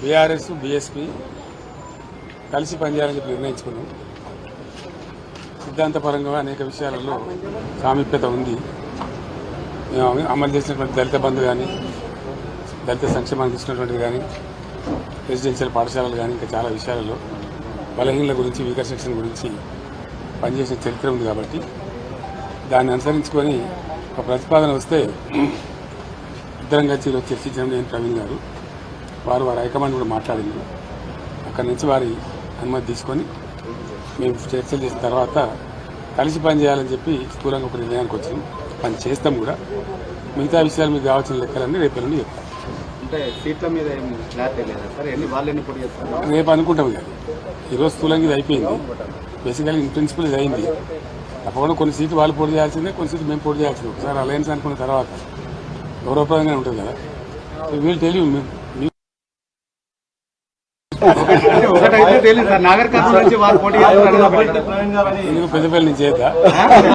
BRS BSP కలిసి పనిచేయాలని చెప్పి నిర్ణయించుకున్నాం. సిద్ధాంతపరంగా అనేక విషయాలలో సామీప్యత ఉంది. మేము అమలు చేసినటువంటి దళిత బంధు కానీ, దళిత సంక్షేమానికి ఇచ్చినటువంటిది కానీ, రెసిడెన్షియల్ పాఠశాలలు కానీ, ఇంకా చాలా విషయాలలో బలహీనల గురించి, వీకర్ సెక్షన్ గురించి పనిచేసిన చరిత్ర ఉంది. కాబట్టి దాన్ని అనుసరించుకొని ఒక ప్రతిపాదన వస్తే ఇద్దరం కలిసి ఈరోజు చర్చించడం నేను ప్రవీణ్ గారు వారు హైకమాండ్ కూడా మాట్లాడింది. అక్కడి నుంచి వారి అనుమతి తీసుకొని మేము చర్చలు చేసిన తర్వాత కలిసి పని చేయాలని చెప్పి స్థూలంగా ఒక నిర్ణయానికి వచ్చినాం. పని చేస్తాం కూడా. మిగతా విషయాలు మీకు కావాల్సిన లెక్కలన్నీ రేపు నుండి చెప్తాం. అంటే సీట్ల మీద రేపు అనుకుంటాం కదా. ఈరోజు స్థూలంగా ఇది అయిపోయింది. బేసికల్గా ఇన్ ప్రిన్సిపల్ ఇది అయింది. తప్పకుండా కొన్ని సీట్లు వాళ్ళు పోటీ చేయాల్సిందే, కొన్ని సీట్లు మేము పోటీ చేయాల్సిందే. ఒకసారి అలయన్స్ అనుకున్న తర్వాత గౌరవప్రదంగా ఉంటుంది కదా. వీళ్ళు తెలియదు ఒకటైతే తెలియదు సార్, నాగర్ కర్నూలు నుంచి వారు పోటీ పెద్దపల్లి నుంచి చేద్దా